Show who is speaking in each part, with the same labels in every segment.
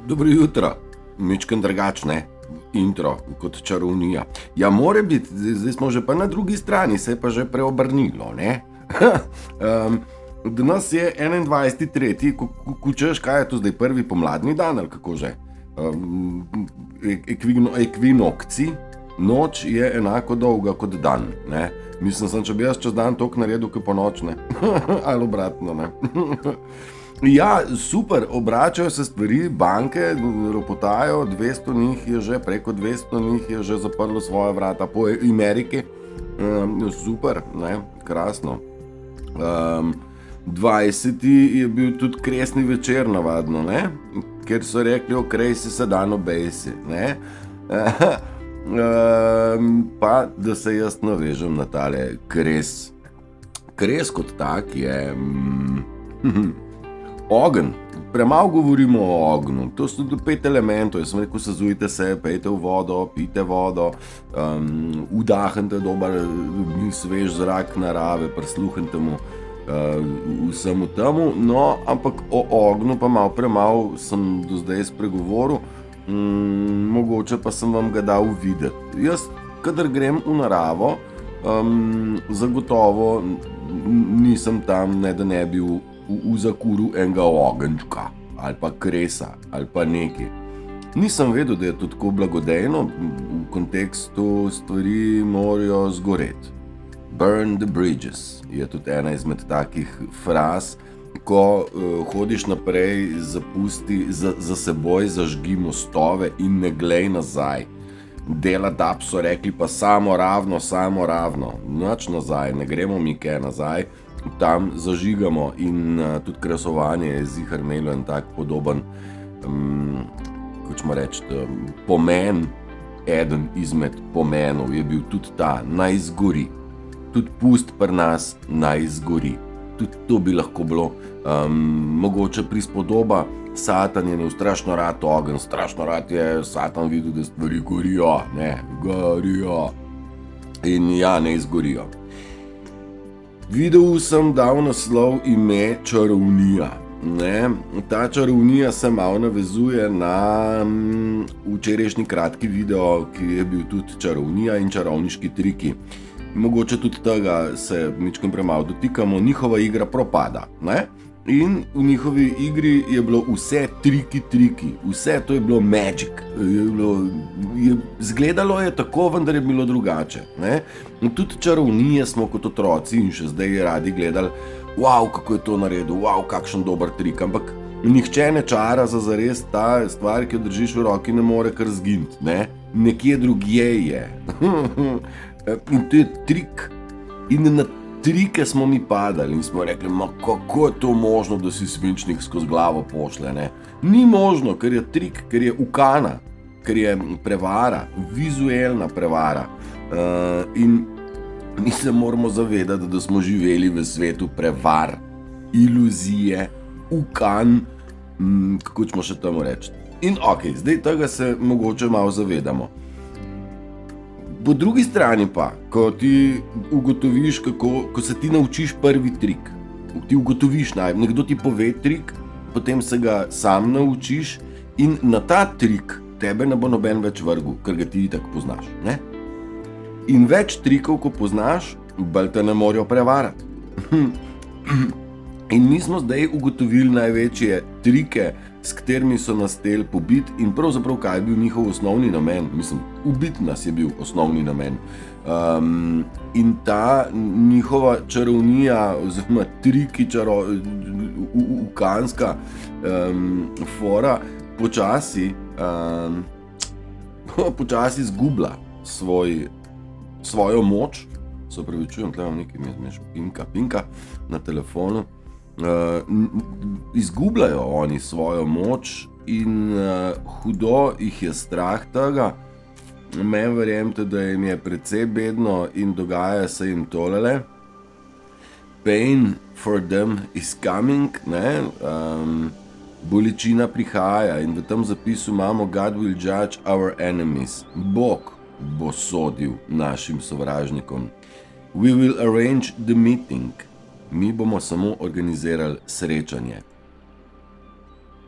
Speaker 1: Dobro jutro, mičken drugačne, intro kot čarovnija. Ja, more biti, zdaj smo že pa na drugi strani, se je pa že preobrnilo, ne? Danes je 21.3., ko češ, kaj je to zdaj, prvi pomladni dan ali kako že? Ekvinokci, noč je enako dolga kot dan, ne? Mislim, če bi jaz čez dan toliko naredil, kot po noč, ne? Ali obratno, ne? Ja, super, obračajo se stvari, banke ropotajo, 200 njih je že, preko 200 njih je že zaprlo svoje vrata po Ameriki. Super, ne, krasno. 20. je bil tudi kresni večer navadno, ne, ker so rekli, okrej si se dan obejsi, ne. Pa, da se jaz navežem na tale kres. Kres kot tak je... Ogenj. Premalo govorimo o ognju. To so 5 elementov. Jaz sem rekel, sezujte se, pejte v vodo, pijte vodo, vdahnite dober, svež zrak narave, prisluhnite mu vsemu temu. No, ampak o ognju pa malo premalo sem do zdaj spregovoril, mogoče pa sem vam ga dal videti. Jaz, kadar grem v naravo, zagotovo nisem tam, ne da ne bi v zakuru enega ogenjčka ali pa kresa ali pa nekaj. Nisem vedel, da je to tako blagodejno, v kontekstu stvari morajo zgoreti. Burn the bridges je tudi ena izmed takih fraz, ko hodiš naprej, za seboj zažgi mostove in ne glej nazaj. Dela dab so rekli pa samo ravno, nič nazaj, ne gremo mi kaj nazaj, tam zažigamo in tudi kresovanje je zihar imelo en tak podoben, hočemo reči, pomen, eden izmed pomenov je bil tudi ta, naj zgori. Tudi pust pri nas naj zgori. Tudi to bi lahko bilo mogoče prispodoba. Satan je imel strašno rad ogenj, strašno rad je Satan videl, da stvari gorijo, ne, gorijo. In ja, ne izgorijo. Videl sem dal naslov ime čarovnija, ne. Ta čarovnija se malo navezuje na včerajšnji kratki video, ki je bil tudi čarovnija in čarovniški triki. Mogoče tudi tega se mičkim premalo dotikamo, njihova igra propada, ne. In v njihovi igri je bilo vse triki, vse to je bilo magic, zgledalo je tako, vendar je bilo drugače, ne. In tudi čarovnije smo kot otroci in še zdaj radi gledali, wow, kako je to naredil, wow, kakšen dober trik, ampak nihče ne čara za zares, ta stvar, ki jo držiš v roki, ne more kar zginiti, ne. Nekje drugje je. In to je trik. In na trike smo mi padali in smo rekli, ma kako je to možno, da si svinčnik skozi glavo pošle, ne? Ni možno, ker je trik, ker je ukana, ker je prevara, vizualna prevara. In mi se moramo zavedati, da smo živeli v svetu prevar, iluzije, ukan, kako ćemo še temu reči. In okej, zdaj tega se mogoče malo zavedamo. Po drugi strani pa, ko ti ugotoviš, ko se ti naučiš prvi trik, ti ugotoviš, nekdo ti pove trik, potem se ga sam naučiš in na ta trik tebe ne bo noben več vrgel, ker ga ti itak poznaš, ne? In več trikov, ko poznaš, bolj te ne morejo prevarati. In mi smo zdaj ugotovili največje trike, s katerimi so nas hteli pobiti in pravzaprav kaj je bil njihov osnovni namen. Mislim, ubiti nas je bil osnovni namen. In ta njihova čarovnija oziroma triki ukanska fora počasi izgublja svojo moč. Se opravičujem, tle imam nekaj meš pinka na telefonu. Izgubljajo oni svojo moč in hudo jih je strah tega. Meni verjemite, da jim je precej bedno in dogaja se jim tolele. Pain for them is coming, ne? Bolečina prihaja in v tem zapisu imamo God will judge our enemies. Bog bo sodil našim sovražnikom. We will arrange the meeting. Mi bomo samo organizirali srečanje.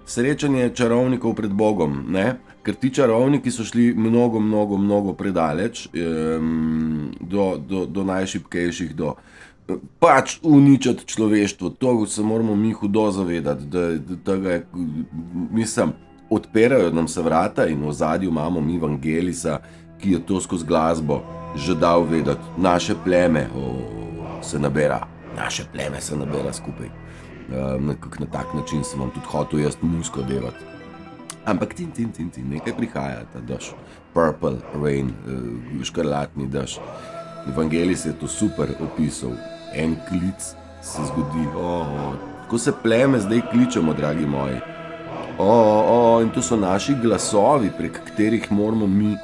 Speaker 1: srečanje čarovnikov pred Bogom, ne? Ker ti čarovniki so šli mnogo predaleč do najšibkejših, pač uničiti človeštvo. To se moramo mi hudo zavedati, da tega je, mislim, odpirajo nam se vrata in v ozadju imamo mi Vangelisa, ki je to skozi glasbo že dal vedeti. Naše pleme se nabera skupaj. Na tak način sem vam tudi hotel jaz musko delati. Ampak nekaj prihaja, ta dež, Purple Rain, škrlatni dež. Evangelis je to super opisal. En klic se zgodi, ko se pleme zdaj kličemo, dragi moji. In to so naši glasovi, prek katerih moramo mi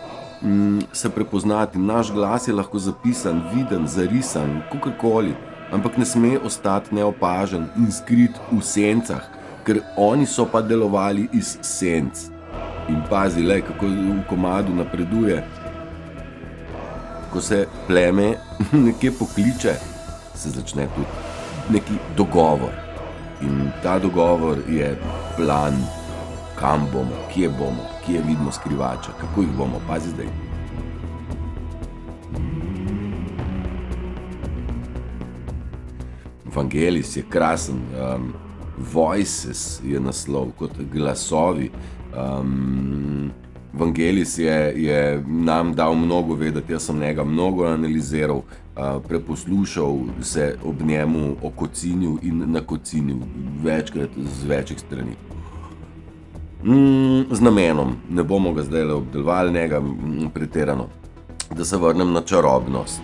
Speaker 1: se prepoznati. Naš glas je lahko zapisan, viden, zarisan, kakorkoli, ampak ne sme ostati neopažen in skrit v sencah, ker oni so pa delovali iz senc. In pazi, kako v komadu napreduje. Ko se pleme nekje pokliče, se začne tudi neki dogovor. In ta dogovor je plan, kam bomo, kje vidimo skrivača, kako jih bomo, pazi zdaj. Vangelis je krasen, Voices je naslov, kot glasovi. Vangelis je nam dal mnogo vedeti, jaz sem njega mnogo analiziral, preposlušal se ob njemu, okocinil in nakocinil večkrat z večjih strani. Z namenom, ne bomo ga zdaj obdelovali njega pretirano, da se vrnem na čarobnost.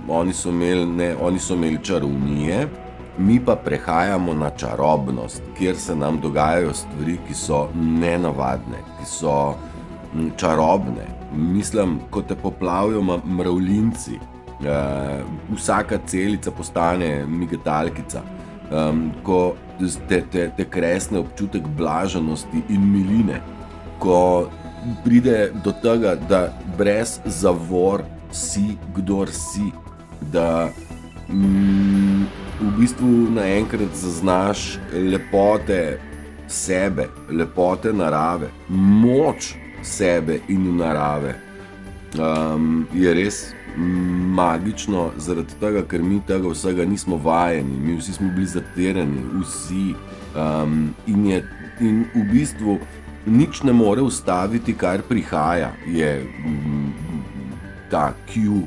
Speaker 1: Oni so imeli čarovnije, mi pa prehajamo na čarobnost, kjer se nam dogajajo stvari, ki so nenavadne, ki so čarobne. Mislim, ko te poplavijo mravljinci, vsaka celica postane migetalkica, ko te kresne občutek blaženosti in miline, ko pride do tega, da brez zavor si, kdor si, da v bistvu naenkrat zaznaš lepote sebe, lepote narave, moč sebe in narave. Je res magično zaradi tega, ker mi tega vsega nismo vajeni, mi vsi smo bili zatirani, vsi. In v bistvu nič ne more ustaviti, kar prihaja, je ta Q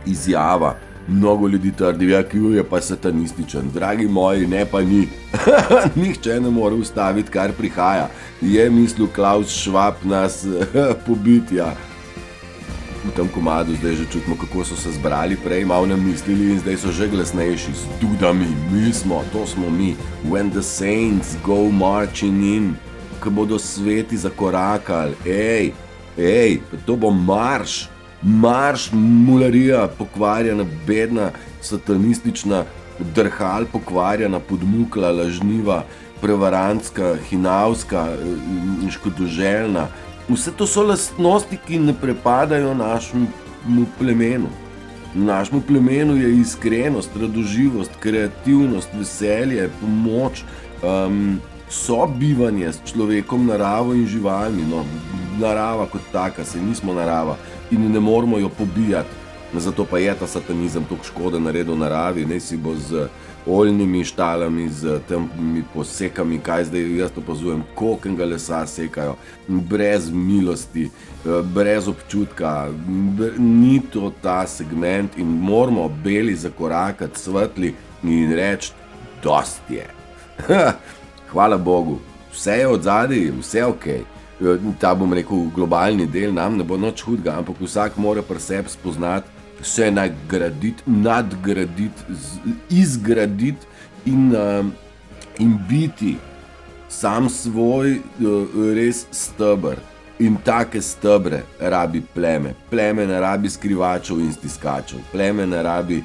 Speaker 1: izjava. Mnogo ljudi trdi, Q je pa satanističen. Dragi moji, ne pa ni. Nihče ne more ustaviti, kar prihaja. Je mislil Klaus Schwab nas pobiti, ja. V tem komadu zdaj že čutimo, kako so se zbrali prej, malo nam mislili in zdaj so že glasnejši. Z dudami, to smo mi. When the saints go marching in, ko bodo sveti zakorakali. To bo marš. Marš, mularija, pokvarjena, bedna, satanistična, drhal, pokvarjena, podmukla, lažniva, prevarantska, hinavska, škodoželjna. Vse to so lastnosti, ki ne prepadajo našemu plemenu. Našemu plemenu je iskrenost, radoživost, kreativnost, veselje, pomoč, sobivanje s človekom, naravo in živalmi. Narava kot taka, saj nismo narava in ne moramo jo pobijati. Zato pa je ta satanizem toliko škode naredil naravi, ne si bo z oljnimi štalami, z temi posekami, kaj zdaj jaz opazujem, kolikega lesa sekajo, brez milosti, brez občutka, ni to ta segment in moramo beli zakorakati, svetli in reči, dost je. Hvala Bogu, vse je odzadaj, vse je okej. Ta, bom rekel, globalni del nam ne bo nič hudega, ampak vsak mora pri sebi spoznati, se nagraditi, nadgraditi, izgraditi in biti sam svoj res steber. In take stebre rabi pleme. Pleme ne rabi skrivačev in stiskačev. Pleme ne rabi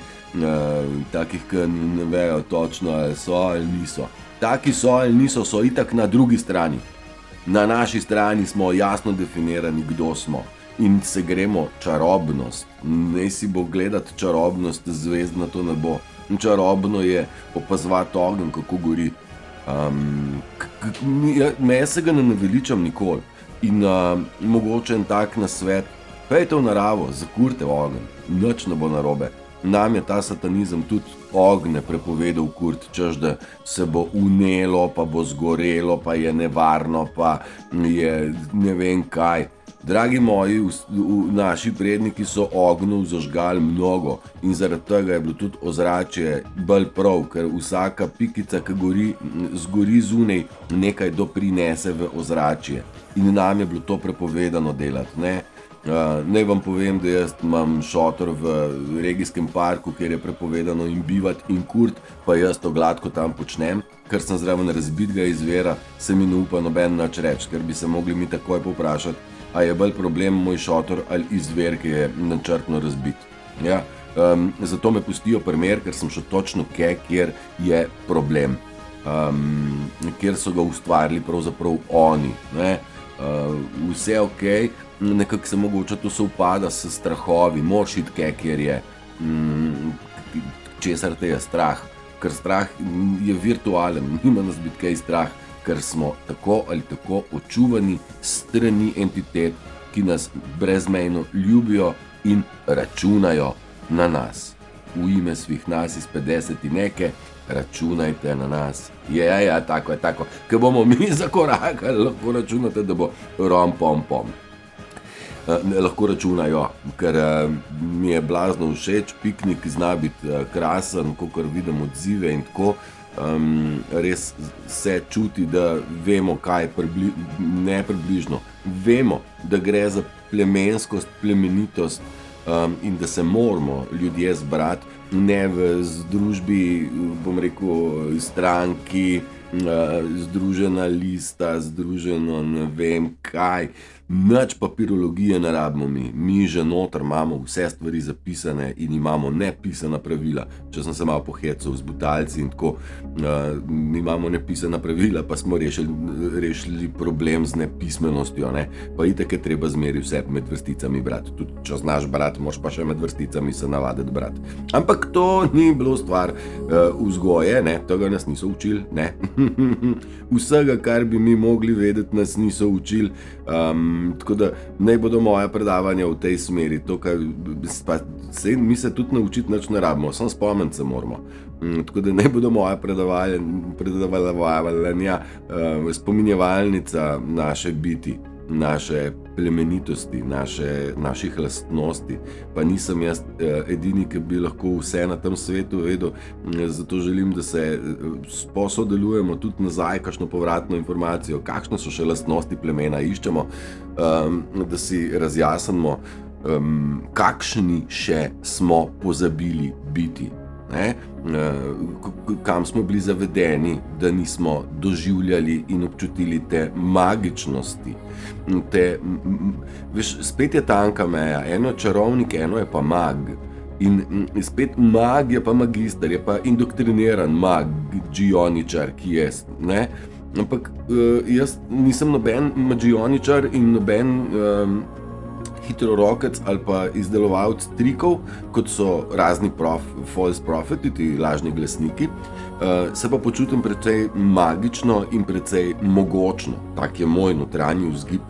Speaker 1: takih, ki ne vejo točno, ali so ali niso. Taki so ali niso, so itak na drugi strani. Na naši strani smo jasno definirani, kdo smo. In se gremo čarobnost. Ne si bo gledati čarobnost zvezd na to nebo. Čarobno je opazovati ogenj, kako gori. Me se ga ne naveličam nikoli. In mogoče en tak nasvet, pejte v naravo, zakurite ogenj, nič ne bo narobe. Nam je ta satanizem tudi ogne prepovedal kurt, češ da se bo unelo, pa bo zgorelo, pa je nevarno, pa je ne vem kaj. Dragi moji, naši predniki so ognjev zažgali mnogo in zaradi tega je bilo tudi ozračje bolj prav, ker vsaka pikica, ki zgori zunaj, nekaj doprinese v ozračje. In nam je bilo to prepovedano delati, ne? Naj vam povem, da jaz imam šotor v regijskem parku, kjer je prepovedano in bivati in kurt, pa jaz to gladko tam počnem, ker sem zraven razbitega izvira, se mi ne upa noben nič reči, ker bi se mogli mi takoj povprašati, a je bolj problem moj šotor ali izvir, ki je načrtno razbit. Ja? Zato me pustijo primer, ker sem šel točno kjer je problem, kjer so ga ustvarili pravzaprav oni, ne? Vse okej, nekako se mogoče to sovpada s strahovi, moraš iti kjer je, česar te je strah, ker strah je virtualen, nima nas biti kaj strah, ker smo tako ali tako očuvani strani entitet, ki nas brezmejno ljubijo in računajo na nas. V ime svih nas iz 50 neke, računajte na nas. Ja, tako je, tako. Ko bomo mi zakorakali, lahko računate, da bo rom, pom. Lahko računajo, ker mi je blazno všeč, piknik zna biti krasen, kakor vidim odzive in tako. Res se čuti, da vemo, kaj ne približno. Vemo, da gre za plemenskost, plemenitost in da se moramo ljudje zbrati, ne v združbi, bom rekel, stranki, združena lista, združeno ne vem kaj. Nič papirologije ne rabimo mi že noter imamo vse stvari zapisane in imamo nepisana pravila. Če sem se malo pohecal z Butalci in tako, mi imamo nepisana pravila, pa smo rešili problem z nepismenostjo, ne? Pa itak je treba zmeri vse med vrsticami brati. Tudi če znaš brati, moraš pa še med vrsticami se navaditi brati. Ampak to ni bilo stvar vzgoje, ne? Tega nas niso učili, ne? Vsega, kar bi mi mogli vedeti, nas niso učili. Tako da naj bodo moja predavanja v tej smeri, to, kaj mi se tudi naučiti nič ne rabimo, samo spomniti se moramo. Tako da naj bodo moja predavanja spominjevalnica naše biti, naše plemenitosti, naših lastnosti. Pa nisem jaz edini, ki bi lahko vse na tem svetu vedel, zato želim, da se posodelujemo tudi nazaj, kakšno povratno informacijo, kakšne so še lastnosti plemena iščemo, da si razjasnimo, kakšni še smo pozabili biti. Ne? Kam smo bili zavedeni, da nismo doživljali in občutili te magičnosti. Veš, spet je tanka meja, eno je čarovnik, eno je pa mag. In spet mag je pa magister, je pa indoktriniran magioničar, ki je, ne? Ampak jaz nisem noben magioničar in noben hitrorokec ali pa izdelovalec trikov, kot so razni false propheti, ti lažni glasniki, se pa počutim precej magično in precej mogočno. Tak je moj notranji vzgib.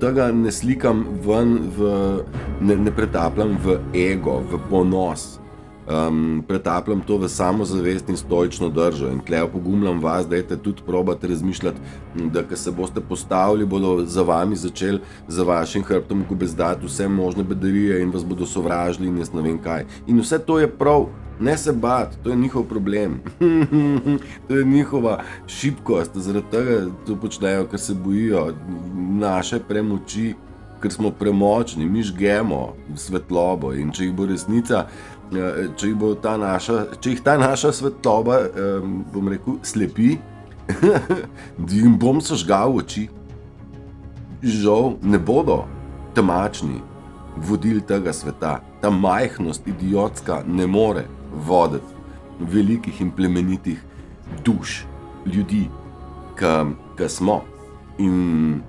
Speaker 1: Tega ne slikam ven, ne pretapljam v ego, v ponos. Pretapljam to v samozavest in stoično držo in tle opogumljam vas, dajte tudi probati razmišljati, da ko se boste postavili, bodo za vami začeli za vašim hrbtom gobezdati vse možne bedarije in vas bodo sovražili in jaz ne vem kaj. In vse to je prav, ne se bati, to je njihov problem. To je njihova šibkost, zaradi tega to počnejo, ker se bojijo naše premoči, ker smo premočni, mi žgemo svetlobo in če jih bo resnica, če jih ta naša svetloba, bom rekel, slepi, jim bom sežgal oči. Žal ne bodo temačni vodili tega sveta. Ta majhnost idiotska ne more voditi velikih in plemenitih duš, ljudi, ki smo. In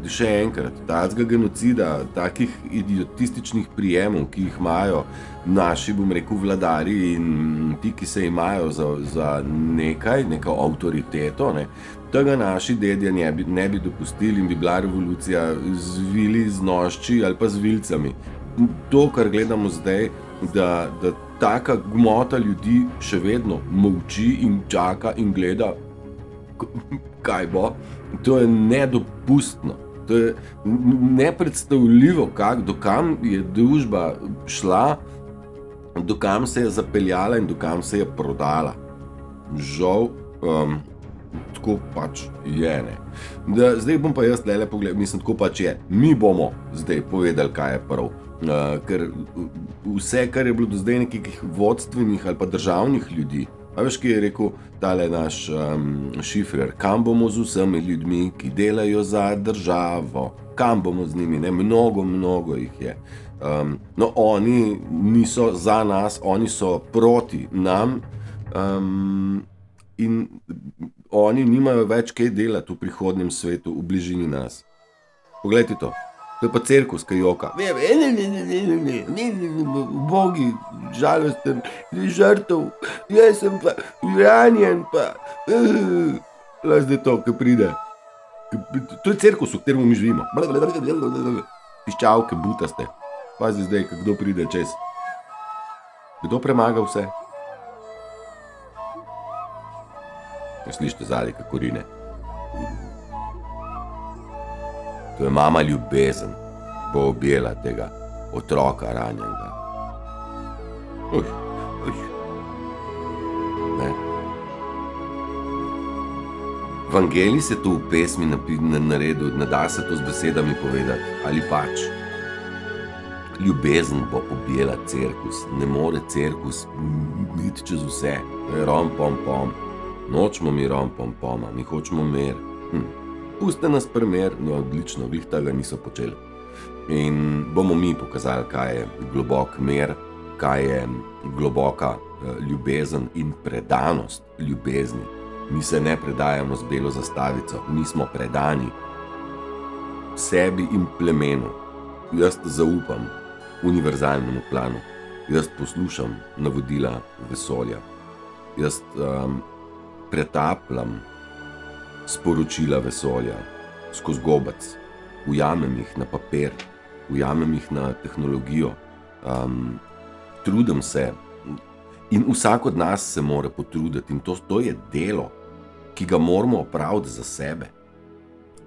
Speaker 1: še enkrat, takega genocida, takih idiotističnih prijemov, ki jih imajo naši, bom rekel, vladarji in ti, ki se imajo za neko avtoriteto, ne, tega naši dedje ne bi dopustili in bi bila revolucija z vili, z nošči ali pa z vilicami. To, kar gledamo zdaj, da taka gmota ljudi še vedno molči in čaka in gleda, kaj bo, to je nedopustno. To je nepredstavljivo, dokam je družba šla, dokam se je zapeljala in dokam se je prodala. Žal, tako pač je, ne. Zdaj bom pa jaz tlele pogledal, mislim, tako pač je. Mi bomo zdaj povedali, kaj je prav. Ker vse, kar je bilo do zdaj nekih vodstvenih ali pa državnih ljudi, a veš, ki je rekel tale naš Šifrer, kam bomo z vsemi ljudmi, ki delajo za državo, kam bomo z njimi, ne, mnogo jih je. No, oni niso za nas, oni so proti nam in oni nimajo več kaj delati v prihodnjem svetu, v bližini nas. Poglejte to. To je pa cirkus, ki joka. Bogi, žalosten, žrtev, jaz sem pa ranjen, pa. Zdaj to, ki pride. To je cirkus, v katerem mi živimo. Piščalke, butaste. Pazi zdaj, kdo pride čez. Kdo premaga vse? Slišite zadaj, kako rine. To je mama ljubezen, bo objela tega otroka ranjenega. Ne. Evangelij se to v pesmi naredil, ne da se to z besedami povedati, ali pač. Ljubezen bo objela cirkus, ne more cirkus iti čez vse. To je rom, pom, pom. Nočemo mi rom, pom, poma, mi hočemo mir. Puste nas primer, no odlično, glih tega niso počeli. In bomo mi pokazali, kaj je globok mir, kaj je globoka ljubezen in predanost ljubezni. Mi se ne predajamo z belo zastavico, mi smo predani sebi in plemenu. Jaz zaupam univerzalnemu planu, jaz poslušam navodila vesolja, jaz pretapljam sporočila vesolja skozi gobec, ujamem jih na papir, ujamem jih na tehnologijo, trudim se in vsak od nas se mora potruditi in to je delo, ki ga moramo opraviti za sebe.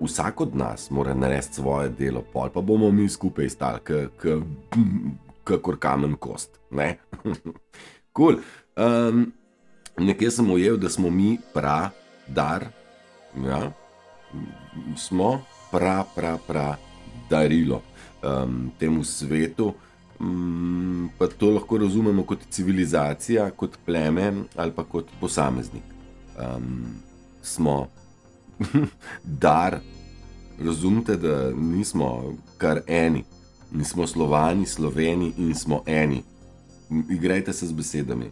Speaker 1: Vsak od nas mora narediti svoje delo, pol pa bomo mi skupaj stali, kakor kamen kost, ne? Cool. Nekje sem ujel, da smo mi dar, ja, smo darilo temu svetu, pa to lahko razumemo kot civilizacija, kot pleme ali pa kot posameznik. Smo dar, razumete, da nismo kar eni, nismo Slovani, Sloveni in smo eni. Igrajte se z besedami.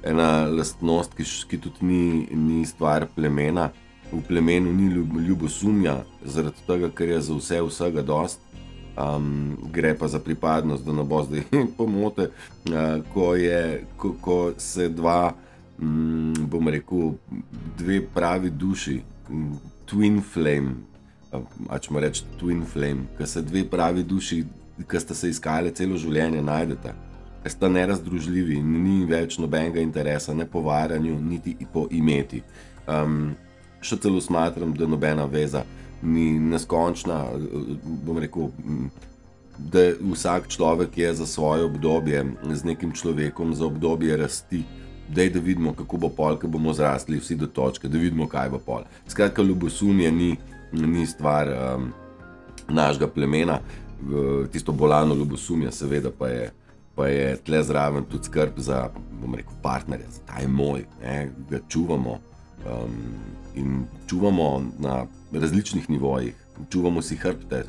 Speaker 1: Ena lastnost, ki tudi ni stvar plemena, v plemenu ni ljubosumja, zaradi tega, ker je za vsega dost, gre pa za pripadnost, da ne bo zdaj pomote, ko se bom rekel, dve pravi duši, twin flame, ćemo reči twin flame, ko se dve pravi duši, ki sta se iskali celo življenje, najdeta. Sta nerazdružljivi in ni več nobenega interesa, ne po varanju, niti po imeti. Še celo smatram, da nobena veza ni neskončna, bom rekel, da vsak človek je za svoje obdobje z nekim človekom za obdobje rasti. Daj, da vidimo, kako bo pol, ko bomo zrastli vsi do točke, da vidimo, kaj bo pol. Skratka, ljubosumje ni stvar našega plemena, tisto bolano ljubosumje seveda pa je tle zraven tudi skrb za, bom rekel, partnerja, ta je moj, ne, ga čuvamo in čuvamo na različnih nivojih, čuvamo si hrbte,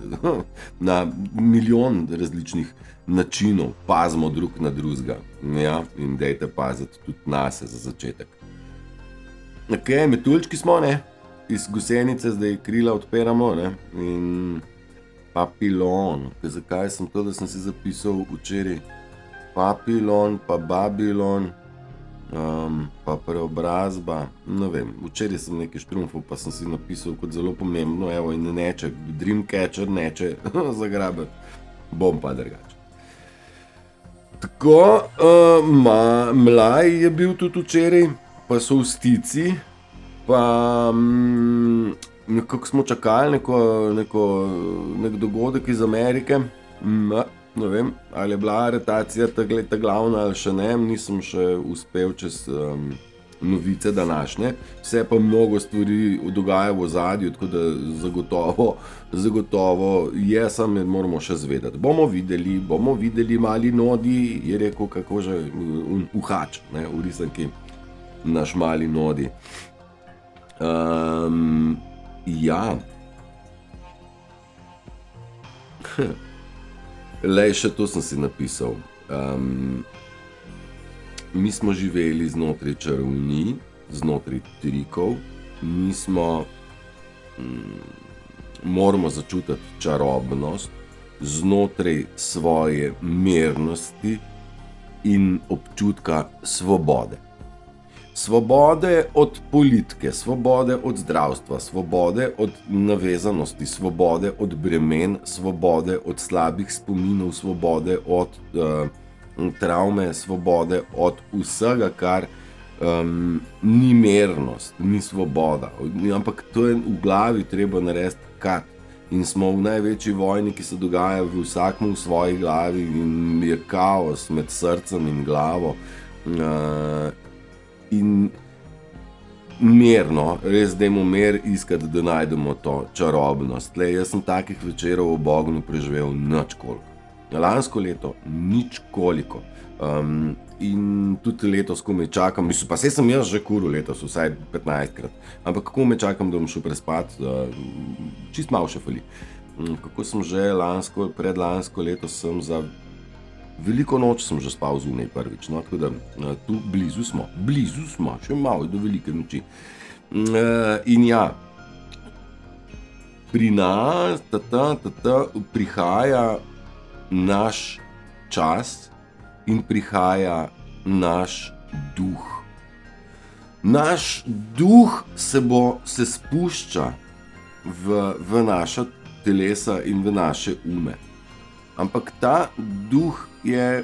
Speaker 1: na milijon različnih načinov, pazimo drug na drugega, ja, in dajte paziti tudi nase za začetek. Ok, metuljčki smo, ne? iz gusenice zdaj krila odpiramo, ne? In papilon. Zakaj sem to, da sem si zapisal včeraj? Papilon, pa Babilon, pa preobrazba, ne vem. Včeraj sem nekaj štrumfov, pa sem si napisal kot zelo pomembno, evo, in neče, Dreamcatcher neče zagrabiti. Bom pa drugače. Tako, mlaj je bil tudi včeraj, pa so v stici, pa nekako smo čakali nek dogodek iz Amerike. Ne vem, ali je bila aretacija ta glavna ali še ne, nisem še uspel čez novice današnje. Vse pa mnogo stvari dogaja v ozadju, tako da zagotovo je, samo moramo še zvedeti. Bomo videli mali Nodi, je rekel, kako že uhač, ne, v risanki, naš mali Nodi. Ja. Lej, še to sem si napisal. Mi smo živeli znotraj čarovnij, znotraj trikov, mi smo, moramo začutiti čarobnost znotraj svoje mirnosti in občutka svobode. Svobode od politike, svobode od zdravstva, svobode od navezanosti, svobode od bremen, svobode od slabih spominov, svobode od travme, svobode od vsega, kar ni mirnost, ni svoboda. Ampak to je v glavi treba narediti kat. In smo v največji vojni, ki se dogaja v vsakmu v svoji glavi, in je kaos med srcem in glavo. In merno, res dajmo mer iskati, da najdemo to čarobnost. Jaz sem takih večerov v Bognu preživel nič koliko. Lansko leto nič koliko. In tudi letos, ko me čakam, pa saj sem jaz že kuril letos, vsaj 15krat, ampak kako me čakam, da bom šel prespat, čist malo še fali. Kako sem že predlansko leto sem za veliko noč sem že spal zunaj prvič, no, tako da tu blizu smo, še malo do velike noči. In ja, pri nas prihaja naš čas in prihaja naš duh. Naš duh se spušča v naša telesa in v naše ume. Ampak ta duh je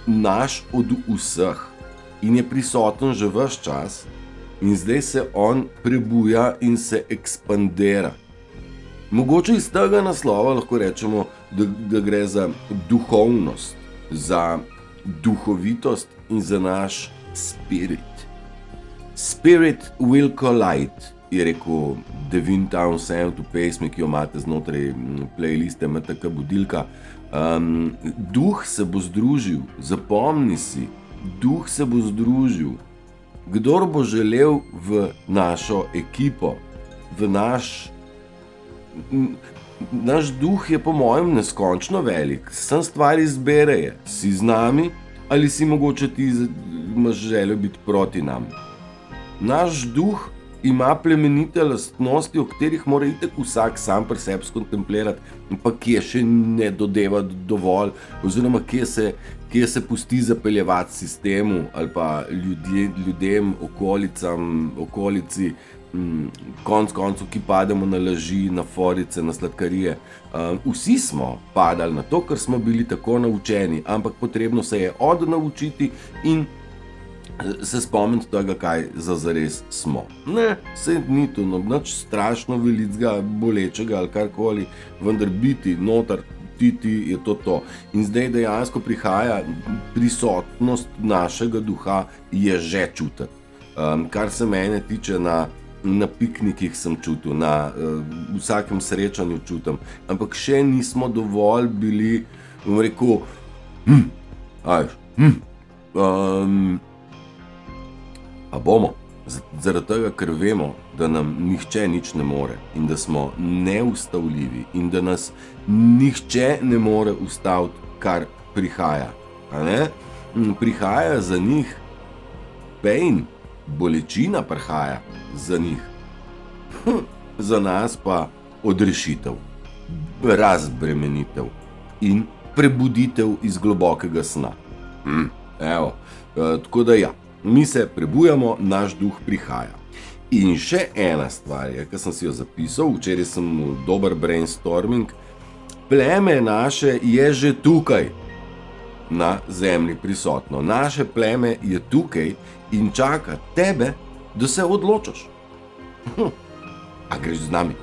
Speaker 1: naš od vseh in je prisoten že ves čas in zdaj se on prebuja in se ekspandira. Mogoče iz tega naslova lahko rečemo, da gre za duhovnost, za duhovitost in za naš spirit. Spirit will collide, je rekel Devin Townsend v pesmi, ki jo imate znotraj playliste MTK Budilka. Duh se bo združil, zapomni si, duh se bo združil. Kdor bo želel v našo ekipo, v naš duh je po mojem neskončno velik, sem stvar izbereje, si z nami ali si mogoče ti imaš željo biti proti nam. Naš duh ima plemenite lastnosti, o katerih mora itak vsak sam pri sebi skontemplirati, pa kje še ne dodeva dovolj, oziroma kje se pusti zapeljevati sistemu ali pa ljudem, okolici, konc koncev, ki pademo na laži, na forice, na sladkarije. Vsi smo padali na to, ker smo bili tako naučeni, ampak potrebno se je odnaučiti in se spomniti tega, kaj za zares smo. Ne, saj ni to nič strašno velikega, bolečega ali karkoli, vendar biti noter, titi je to. In zdaj dejansko prihaja prisotnost našega duha, je že čutiti. Kar se mene tiče, na piknikih sem čutil, na vsakem srečanju čutim, ampak še nismo dovolj bili, bom rekel, a bomo, zaradi tega, ker vemo, da nam nihče nič ne more in da smo neustavljivi in da nas nihče ne more ustaviti, kar prihaja. Prihaja za njih pain, bolečina prihaja za njih. za nas pa odrešitev, razbremenitev in prebuditev iz globokega sna. Evo, tako da ja, mi se prebujamo, naš duh prihaja. In še ena stvar je, ki sem si jo zapisal, včeraj sem dober brainstorming, pleme naše je že tukaj, na zemlji prisotno. Naše pleme je tukaj in čaka tebe, da se odločiš. A greš z nami?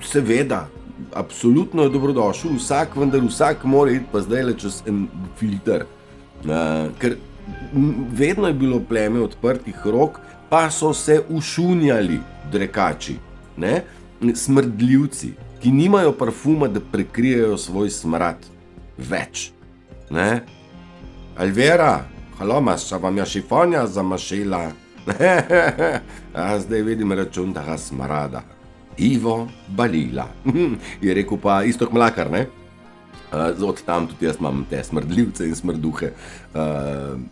Speaker 1: Seveda, absolutno je dobrodošel, vendar vsak mora iti pa zdaj le čez en filter. Ker vedno je bilo pleme odprtih rok, pa so se ušunjali drekači, ne? Smrdljivci, ki nimajo parfuma, da prekrijejo svoj smrad več. Ne? Alvera, halo, maša vam ja šifonja zamašila. Zdaj vidim račun tega smrada. Ivo Balila. Je rekel pa Iztok Mlakar, ne? Od tam tudi jaz imam te smrdljivce in smrduhe,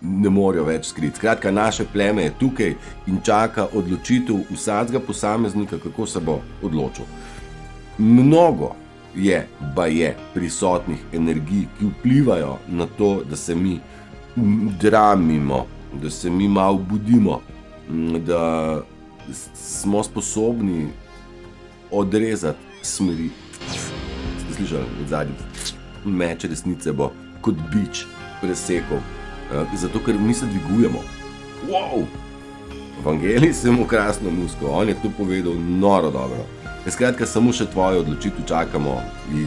Speaker 1: ne morejo več skriti. Skratka, naše pleme je tukaj in čaka odločitev vsakega posameznika, kako se bo odločil. Mnogo je prisotnih energij, ki vplivajo na to, da se mi dramimo, da se mi malo budimo, da smo sposobni odrezati smeri. Ste slišali od zadnji? Meč resnice bo kot bič presekal, zato ker mi se dvigujemo. Wow! Evangelij se mu krasno musko, on je to povedal noro dobro. Skratka, samo še tvojo odločitev čakamo.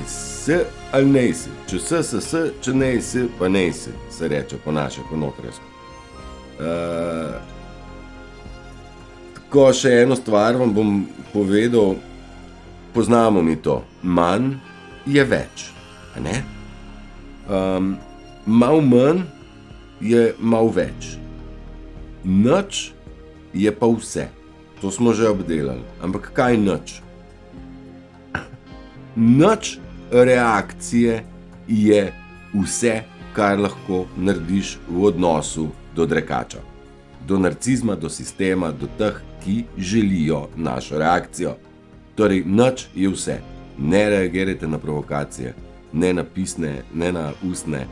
Speaker 1: Si ali ne si. Če si, če ne si, pa ne si, se reče po naše, po notranjsko. Tako, še eno stvar vam bom povedal. Poznamo mi to. Manj je več. A ne? Mal manj je mal več. Nič je pa vse. To smo že obdelali. Ampak kaj nič? Nič reakcije je vse, kar lahko narediš v odnosu do drekača. Do narcizma, do sistema, do teh, ki želijo našo reakcijo. Torej, nič je vse. Ne reagirajte na provokacije, ne na pisne, ne na ustne.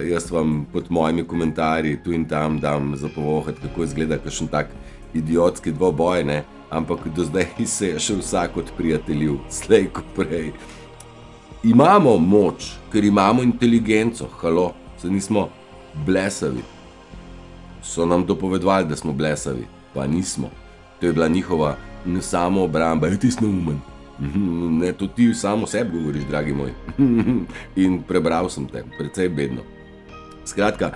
Speaker 1: Jaz vam pod mojimi komentarji tu in tam dam zapovohati, kako izgleda kakšen tak idiotski dvoboj, ne? Ampak do zdaj se je še vsak odprijateljil, slej ko prej. Imamo moč, ker imamo inteligenco, halo, se nismo blesavi. So nam dopovedovali, da smo blesavi, pa nismo. To je bila njihova samoobramba, ti si neumen. Ne, to ti samo sebi govoriš, dragi moj. In prebral sem te, precej bedno. Skratka,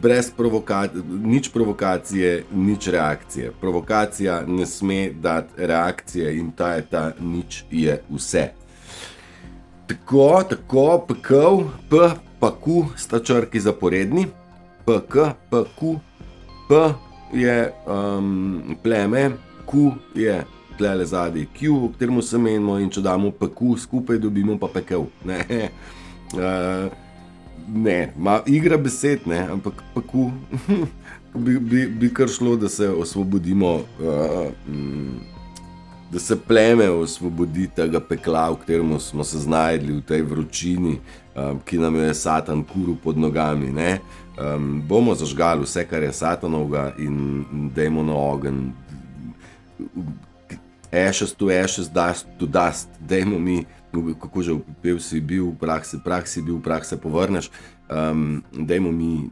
Speaker 1: brez nič provokacije, nič reakcije. Provokacija ne sme dati reakcije in ta nič je vse. Tako, pekel, p pa q sta črki zaporedni. P, q, p je pleme, q je tlele zadaj q, v kateremu se menimo, in če damo peku skupaj, dobimo pa pekel. Ne, igra besed, ne, ampak peku bi kar šlo, da se osvobodimo, da se pleme osvobodi tega pekla, v kateremu smo se znajdli, v tej vročini, ki nam je Satan kuril pod nogami, ne. Bomo zažgali vse, kar je Satanovga, in dajmo na ogenj. Ashes to ashes, dust to dust. Dajmo mi, kako že pev si bil, prah si bil, prah se povrneš. Dajmo mi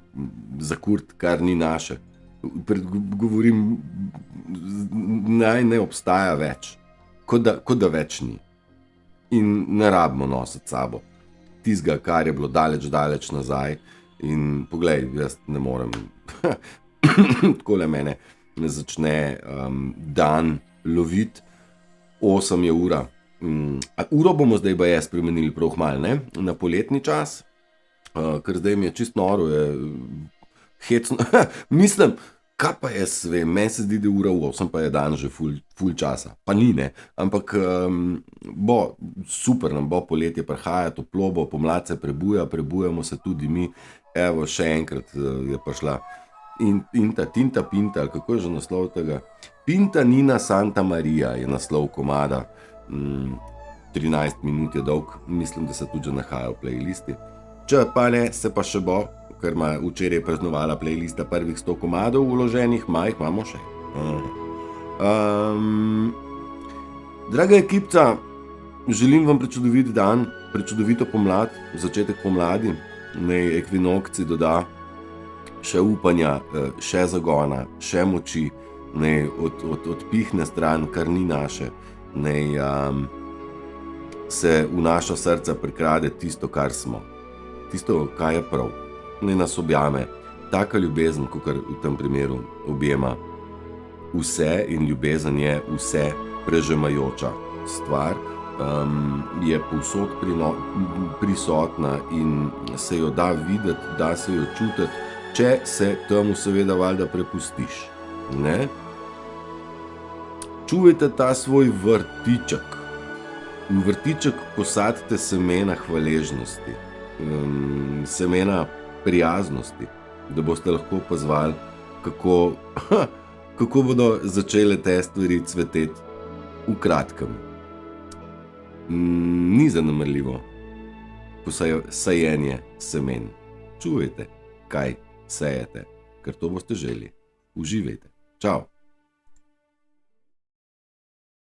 Speaker 1: zakurt, kar ni naše. Govorim, naj ne obstaja več. Kot da več ni. In ne rabimo nositi sabo tistega, kar je bilo daleč nazaj. In poglej, jaz ne morem. Takole mene začne dan loviti. 8 je ura. Uro bomo zdaj baje spremenili prav malo, ne? Na poletni čas, ker zdaj mi je čist noro, je hecno. Mislim, kaj pa jaz vem, meni se zdi, da je ura 8, pa je dan že ful časa. Pa ni, ne? Ampak bo super, nam bo poletje prihaja, toplo bo, pomlad se prebujamo se tudi mi. Evo, še enkrat je prišla Tinta Pinta, ali kako je že naslov tega? Pinta Nina Santa Maria je naslov komada, 13 minut je dolg, mislim, da se tudi že nahaja v playlisti. Če pa ne, se pa še bo, ker ima včeraj praznovala playlista prvih 100 komadov vloženih, jih imamo še. Draga ekipca, želim vam prečudovit dan, prečudovito pomlad, začetek pomladi, naj ekvinokci doda še upanja, še zagona, še moči, naj odpihne stran, kar ni naše, naj se v naša srca prikrade tisto, kar smo, tisto, kaj je prav, naj nas objame taka ljubezen, kakor v tem primeru objema vse, in ljubezen je vse prežemajoča stvar, je povsod prisotna in se jo da videti, da se jo čutiti, če se temu seveda valjda prepustiš. Ne? Čuvajte ta svoj vrtiček. V vrtiček posadite semena hvaležnosti, semena prijaznosti, da boste lahko opazovali, kako bodo začele te stvari cveteti v kratkem. Ni zanemarljivo sajenje semen. Čuvajte, kaj sejete, ker to boste želi. Uživajte. Čau!